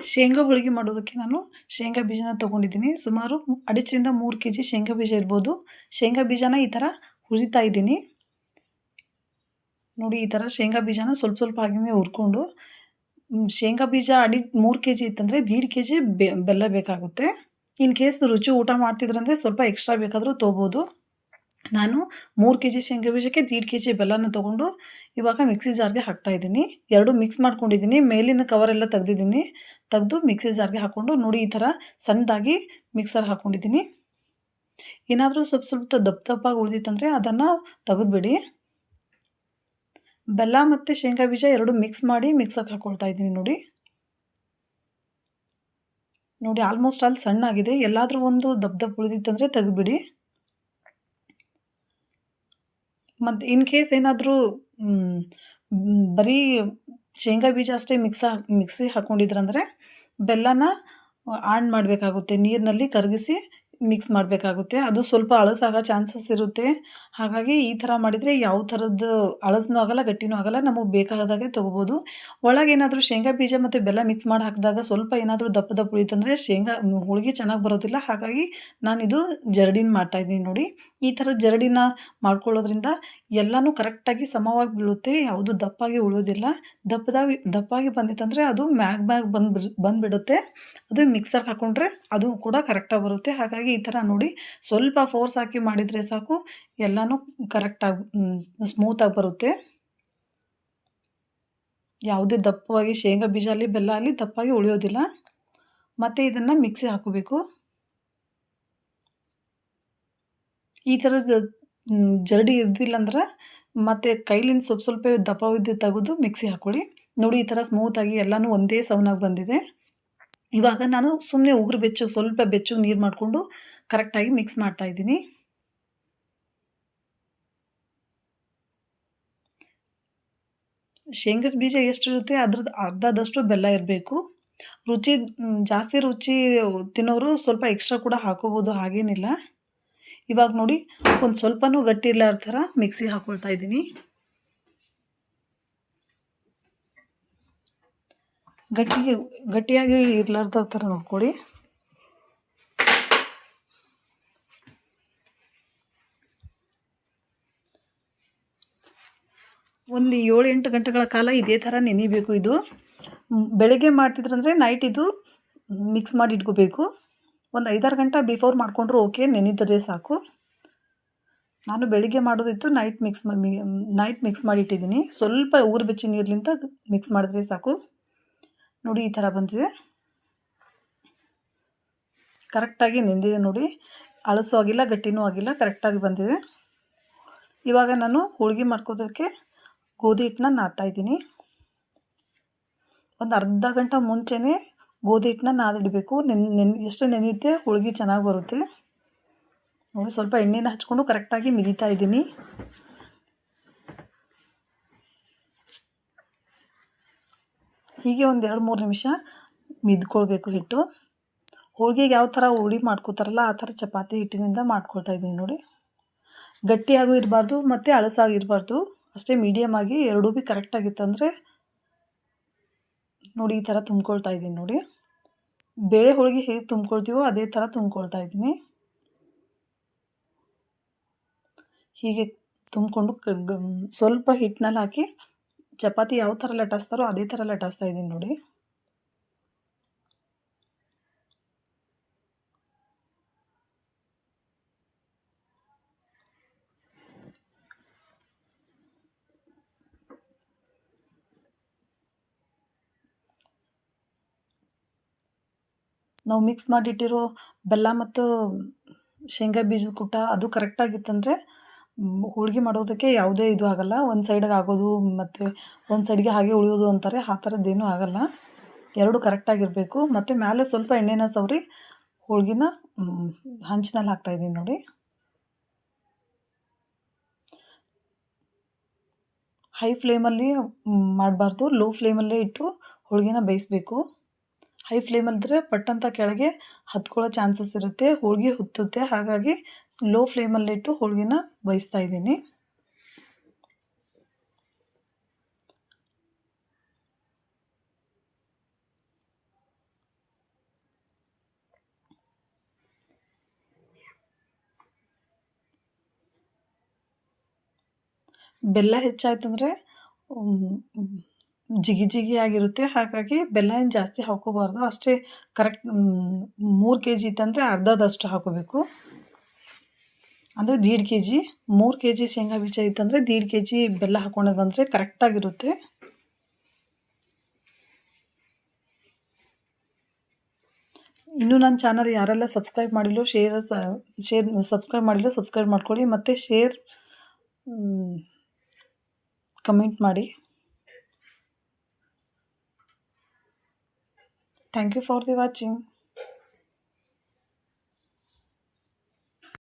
ಶೇಂಗಾ ಹೋಳಿಗೆ ಮಾಡೋದಕ್ಕೆ ನಾನು ಶೇಂಗಾ ಬೀಜನ ತೊಗೊಂಡಿದ್ದೀನಿ. ಸುಮಾರು 2.5ರಿಂದ 3 ಕೆಜಿ ಶೇಂಗಾ ಬೀಜ ಇರ್ಬೋದು. ಶೇಂಗಾ ಬೀಜನ ಈ ಥರ ಹುರಿತಾ ಇದ್ದೀನಿ. ನೋಡಿ ಈ ಥರ ಶೇಂಗಾ ಬೀಜನ ಸ್ವಲ್ಪ ಸ್ವಲ್ಪ ಹಾಗೇನೆ ಹುರ್ಕೊಂಡು ಶೇಂಗಾ ಬೀಜ 3 ಕೆಜಿ ಇತ್ತಂದರೆ 1.5 ಕೆಜಿ ಬೆಲ್ಲ ಬೇಕಾಗುತ್ತೆ. ಇನ್ ಕೇಸ್ ರುಚಿ ಊಟ ಮಾಡ್ತಿದ್ರಂದರೆ ಸ್ವಲ್ಪ ಎಕ್ಸ್ಟ್ರಾ ಬೇಕಾದರೂ ತೊಗೋಬೋದು. ನಾನು 3 ಕೆಜಿ ಶೇಂಗಾ ಬೀಜಕ್ಕೆ 1.5 ಕೆಜಿ ಬೆಲ್ಲನ ತೊಗೊಂಡು ಇವಾಗ ಮಿಕ್ಸಿ ಜಾರ್ಗೆ ಹಾಕ್ತಾಯಿದ್ದೀನಿ. 2 ಮಿಕ್ಸ್ ಮಾಡ್ಕೊಂಡಿದ್ದೀನಿ. ಮೇಲಿನ ಕವರೆಲ್ಲ ತೆಗ್ದಿದ್ದೀನಿ. ತೆಗೆದು ಮಿಕ್ಸಿ ಜಾರ್ಗೆ ಹಾಕ್ಕೊಂಡು ನೋಡಿ ಈ ಥರ ಸಣ್ಣದಾಗಿ ಮಿಕ್ಸರ್ ಹಾಕ್ಕೊಂಡಿದ್ದೀನಿ. ಏನಾದರೂ ಸ್ವಲ್ಪ ದಪ್ಪಾಗಿ ಉಳಿದಿತ್ತಂದರೆ ಅದನ್ನು ತೆಗೆದುಬಿಡಿ. ಬೆಲ್ಲ ಮತ್ತು ಶೇಂಗಾ ಬೀಜ 2 ಮಿಕ್ಸ್ ಮಾಡಿ ಮಿಕ್ಸರ್ಗೆ ಹಾಕ್ಕೊಳ್ತಾ ಇದ್ದೀನಿ ನೋಡಿ. ನೋಡಿ ಆಲ್ಮೋಸ್ಟ್ ಅಲ್ಲಿ ಸಣ್ಣಾಗಿದೆ. ಎಲ್ಲಾದರೂ ಒಂದು ದಪ್ಪ ಉಳಿದಿತ್ತಂದರೆ ತೆಗೆದುಬಿಡಿ. ಮತ್ತು ಇನ್ ಕೇಸ್ ಏನಾದರೂ ಬರೀ ಶೇಂಗಾ ಬೀಜ ಅಷ್ಟೇ ಮಿಕ್ಸಿಗೆ ಹಾಕ್ಕೊಂಡಿದ್ರಂದರೆ ಬೆಲ್ಲನ ಆ್ಯಡ್ ಮಾಡಬೇಕಾಗುತ್ತೆ. ನೀರಿನಲ್ಲಿ ಕರಗಿಸಿ ಮಿಕ್ಸ್ ಮಾಡಬೇಕಾಗುತ್ತೆ. ಅದು ಸ್ವಲ್ಪ ಹಳಸಾಗೋ ಚಾನ್ಸಸ್ ಇರುತ್ತೆ. ಹಾಗಾಗಿ ಈ ಥರ ಮಾಡಿದರೆ ಯಾವ ಥರದ್ದು ಹಳಸನೂ ಆಗೋಲ್ಲ, ಗಟ್ಟಿನೂ ಆಗೋಲ್ಲ. ನಮಗೆ ಬೇಕಾದಾಗೆ ತೊಗೋಬೋದು. ಒಳಗೇನಾದರೂ ಶೇಂಗಾ ಬೀಜ ಮತ್ತು ಬೆಲ್ಲ ಮಿಕ್ಸ್ ಮಾಡಿ ಹಾಕಿದಾಗ ಸ್ವಲ್ಪ ಏನಾದರೂ ದಪ್ಪ ಉಳಿತಂದರೆ ಹೋಳಿಗೆ ಚೆನ್ನಾಗಿ ಬರೋದಿಲ್ಲ. ಹಾಗಾಗಿ ನಾನಿದು ಜರಡಿನ ಮಾಡ್ತಾಯಿದ್ದೀನಿ ನೋಡಿ. ಈ ಥರ ಜರಡಿನ ಮಾಡ್ಕೊಳ್ಳೋದ್ರಿಂದ ಎಲ್ಲನೂ ಕರೆಕ್ಟಾಗಿ ಸಮವಾಗಿ ಬೀಳುತ್ತೆ. ಯಾವುದು ದಪ್ಪಾಗಿ ಉಳಿಯೋದಿಲ್ಲ. ದಪ್ಪಾಗಿ ಬಂದಿತ್ತಂದರೆ ಅದು ಮ್ಯಾಗ್ ಬಂದುಬಿಡುತ್ತೆ. ಅದು ಮಿಕ್ಸರ್ಗೆ ಹಾಕ್ಕೊಂಡ್ರೆ ಅದು ಕೂಡ ಕರೆಕ್ಟಾಗಿ ಬರುತ್ತೆ. ಹಾಗಾಗಿ ಈ ಥರ ನೋಡಿ ಸ್ವಲ್ಪ ಫೋರ್ಸ್ ಹಾಕಿ ಮಾಡಿದರೆ ಸಾಕು, ಎಲ್ಲನೂ ಕರೆಕ್ಟಾಗಿ ಸ್ಮೂತಾಗಿ ಬರುತ್ತೆ. ಯಾವುದೇ ದಪ್ಪವಾಗಿ ಶೇಂಗಾ ಬೀಜ ಆಗಲಿ ಬೆಲ್ಲ ಆಗಲಿ ದಪ್ಪಾಗಿ ಉಳಿಯೋದಿಲ್ಲ. ಮತ್ತು ಇದನ್ನು ಮಿಕ್ಸಿ ಹಾಕೋಬೇಕು. ಈ ಥರ ಜರಡಿ ಇದ್ದಿಲ್ಲ ಅಂದ್ರೆ ಮತ್ತು ಕೈಲಿಂದ ಸ್ವಲ್ಪ ದಪ್ಪವಿದ್ದು ತೆಗೆದು ಮಿಕ್ಸಿ ಹಾಕ್ಕೊಳ್ಳಿ. ನೋಡಿ ಈ ಥರ ಸ್ಮೂತಾಗಿ ಎಲ್ಲನೂ ಒಂದೇ ಸೌನಾಗಿ ಬಂದಿದೆ. ಇವಾಗ ನಾನು ಸುಮ್ಮನೆ ಸ್ವಲ್ಪ ಬೆಚ್ಚಗೆ ನೀರು ಮಾಡಿಕೊಂಡು ಕರೆಕ್ಟಾಗಿ ಮಿಕ್ಸ್ ಮಾಡ್ತಾಯಿದ್ದೀನಿ. ಶೇಂಗದ ಬೀಜ ಎಷ್ಟಿರುತ್ತೆ ಅದ್ರದ್ದು ಅರ್ಧದಷ್ಟು ಬೆಲ್ಲ ಇರಬೇಕು. ಜಾಸ್ತಿ ರುಚಿ ತಿನ್ನೋರು ಸ್ವಲ್ಪ ಎಕ್ಸ್ಟ್ರಾ ಕೂಡ ಹಾಕೋಬೋದು, ಹಾಗೇನಿಲ್ಲ. ಇವಾಗ ನೋಡಿ ಒಂದು ಸ್ವಲ್ಪನೂ ಗಟ್ಟಿ ಇರಲಾರ ಥರ ಮಿಕ್ಸಿ ಹಾಕ್ಕೊಳ್ತಾ ಇದ್ದೀನಿ. ಗಟ್ಟಿಯಾಗಿ ಇರಲಾರ್ದ ಥರ ನೋಡ್ಕೊಳ್ಳಿ. ಒಂದು 7-8 ಗಂಟೆಗಳ ಕಾಲ ಇದೇ ಥರ ನೆನಿಬೇಕು. ಇದು ಬೆಳಗ್ಗೆ ಮಾಡ್ತಿದ್ರಂದರೆ ನೈಟ್ ಇದು ಮಿಕ್ಸ್ ಮಾಡಿ ಇಟ್ಕೋಬೇಕು. ಒಂದು 5-6 ಗಂಟೆ ಬಿಫೋರ್ ಮಾಡಿಕೊಂಡ್ರು ಓಕೆ, ನೆನೆದರೆ ಸಾಕು. ನಾನು ಬೆಳಿಗ್ಗೆ ಮಾಡೋದಿತ್ತು, ನೈಟ್ ಮಿಕ್ಸ್ ಮಾಡಿ ಇಟ್ಟಿದ್ದೀನಿ. ಸ್ವಲ್ಪ ಬೆಚ್ಚ ನೀರ್ಲಿಂದ ಮಿಕ್ಸ್ ಮಾಡಿದ್ರೆ ಸಾಕು. ನೋಡಿ ಈ ಥರ ಬಂದಿದೆ. ಕರೆಕ್ಟಾಗಿ ನೆಂದಿದೆ ನೋಡಿ. ಹಳಸು ಆಗಿಲ್ಲ, ಗಟ್ಟಿನೂ ಆಗಿಲ್ಲ, ಕರೆಕ್ಟಾಗಿ ಬಂದಿದೆ. ಇವಾಗ ನಾನು ಹೋಳಿಗೆ ಮಾಡ್ಕೋದಕ್ಕೆ ಗೋಧಿ ಹಿಟ್ಟನ್ನ ನಾದ್ತಾಯಿದ್ದೀನಿ. ಒಂದು ಅರ್ಧ ಗಂಟೆ ಮುಂಚೆನೇ ಗೋಧಿ ಹಿಟ್ಟನ್ನ ನಾದಿಡಬೇಕು. ಎಷ್ಟು ನೆನೆಯುತ್ತೆ ಹೋಳಿಗೆ ಚೆನ್ನಾಗಿ ಬರುತ್ತೆ. ನೋಡಿ ಸ್ವಲ್ಪ ಎಣ್ಣೆನ ಹಚ್ಕೊಂಡು ಕರೆಕ್ಟಾಗಿ ಮಿದಿತಾ ಇದ್ದೀನಿ. ಹೀಗೆ ಒಂದು 2-3 ನಿಮಿಷ ಮಿದ್ಕೊಳ್ಬೇಕು ಹಿಟ್ಟು. ಹೋಳಿಗೆಗೆ ಯಾವ ಥರ ಹುಳಿ ಮಾಡ್ಕೋತಾರಲ್ಲ ಆ ಥರ ಚಪಾತಿ ಹಿಟ್ಟಿನಿಂದ ಮಾಡ್ಕೊಳ್ತಾ ಇದ್ದೀನಿ ನೋಡಿ. ಗಟ್ಟಿಯಾಗೂ ಇರಬಾರ್ದು ಮತ್ತು ಹಳಸಾಗಿರಬಾರ್ದು, ಅಷ್ಟೇ ಮೀಡಿಯಮ್ ಆಗಿ ಎರಡೂ ಭೀ ಕರೆಕ್ಟಾಗಿತ್ತಂದರೆ ನೋಡಿ ಈ ಥರ ತುಂಬ್ಕೊಳ್ತಾ ಇದ್ದೀನಿ ನೋಡಿ. ಬೇಳೆ ಹೋಳಿಗೆ ಹೇಗೆ ತುಂಬ್ಕೊಳ್ತೀವೋ ಅದೇ ಥರ ತುಂಬ್ಕೊಳ್ತಾ ಇದ್ದೀನಿ. ಹೀಗೆ ತುಂಬಿಕೊಂಡು ಸ್ವಲ್ಪ ಹಿಟ್ಟಿನಲ್ಲಿ ಹಾಕಿ ಚಪಾತಿ ಯಾವ ಥರ ಲಟ್ಟಿಸ್ತಾರೋ ಅದೇ ಥರ ಲಟ್ಟಿಸ್ತಾ ಇದ್ದೀನಿ ನೋಡಿ. ನಾವು ಮಿಕ್ಸ್ ಮಾಡಿಟ್ಟಿರೋ ಬೆಲ್ಲ ಮತ್ತು ಶೇಂಗಾ ಬೀಜದ ಕೂಟ ಅದು ಕರೆಕ್ಟಾಗಿತ್ತಂದರೆ ಹೋಳಿಗೆ ಮಾಡೋದಕ್ಕೆ ಯಾವುದೇ ಇದು ಆಗೋಲ್ಲ. ಒಂದು ಸೈಡಿಗೆ ಆಗೋದು ಮತ್ತು ಒಂದು ಸೈಡ್ಗೆ ಹಾಗೆ ಉಳಿಯೋದು ಅಂತಾರೆ, ಆ ಥರದ್ದೇನೂ ಆಗೋಲ್ಲ. ಎರಡು ಕರೆಕ್ಟಾಗಿರಬೇಕು. ಮತ್ತು ಮೇಲೆ ಸ್ವಲ್ಪ ಎಣ್ಣೆನ ಸವರಿ ಹೋಳಿಗೆನ ಹಂಚಿನಲ್ಲಿ ಹಾಕ್ತಾಯಿದ್ದೀನಿ ನೋಡಿ. ಹೈ ಫ್ಲೇಮಲ್ಲಿ ಮಾಡಬಾರ್ದು, ಲೋ ಫ್ಲೇಮಲ್ಲೇ ಇಟ್ಟು ಹೋಳಿಗೆನ ಬೇಯಿಸಬೇಕು. ಹೈ ಫ್ಲೇಮಲ್ಲಿದ್ದರೆ ಪಟ್ಟಂತ ಕೆಳಗೆ ಹತ್ಕೊಳ್ಳೋ ಚಾನ್ಸಸ್ ಇರುತ್ತೆ, ಹೋಳಿಗೆ ಹುತ್ತುತ್ತೆ. ಹಾಗಾಗಿ ಲೋ ಫ್ಲೇಮಲ್ಲಿಟ್ಟು ಹೋಳಿಗೆನ ಬೇಯಿಸ್ತಾ ಇದ್ದೀನಿ. ಬೆಲ್ಲ ಹೆಚ್ಚಾಯ್ತಂದರೆ ಜಿಗಿ ಜಿಗಿ ಆಗಿರುತ್ತೆ. ಹಾಗಾಗಿ ಬೆಲ್ಲ ಏನು ಜಾಸ್ತಿ ಹಾಕ್ಕೋಬಾರ್ದು. ಅಷ್ಟೇ ಕರೆಕ್ಟ್ 3 ಕೆ ಜಿ ಇತ್ತಂದರೆ ಅರ್ಧದಷ್ಟು ಹಾಕ್ಕೋಬೇಕು. ಅಂದರೆ 1.5 ಕೆ ಜಿ 3 ಕೆ ಜಿ ಶೇಂಗಾ ಬೀಜ ಇತ್ತಂದರೆ 1.5 ಕೆ ಜಿ ಬೆಲ್ಲ ಹಾಕ್ಕೊಂಡೋದು ಬಂದರೆ ಕರೆಕ್ಟಾಗಿರುತ್ತೆ. ಇನ್ನೂ ನನ್ನ ಚಾನಲ್ ಯಾರೆಲ್ಲ ಸಬ್ಸ್ಕ್ರೈಬ್ ಮಾಡಿಲ್ಲೋ ಸಬ್ಸ್ಕ್ರೈಬ್ ಮಾಡಿಲ್ಲ ಸಬ್ಸ್ಕ್ರೈಬ್ ಮಾಡ್ಕೊಳ್ಳಿ, ಮತ್ತು ಕಮೆಂಟ್ ಮಾಡಿ. Thank you for the watching.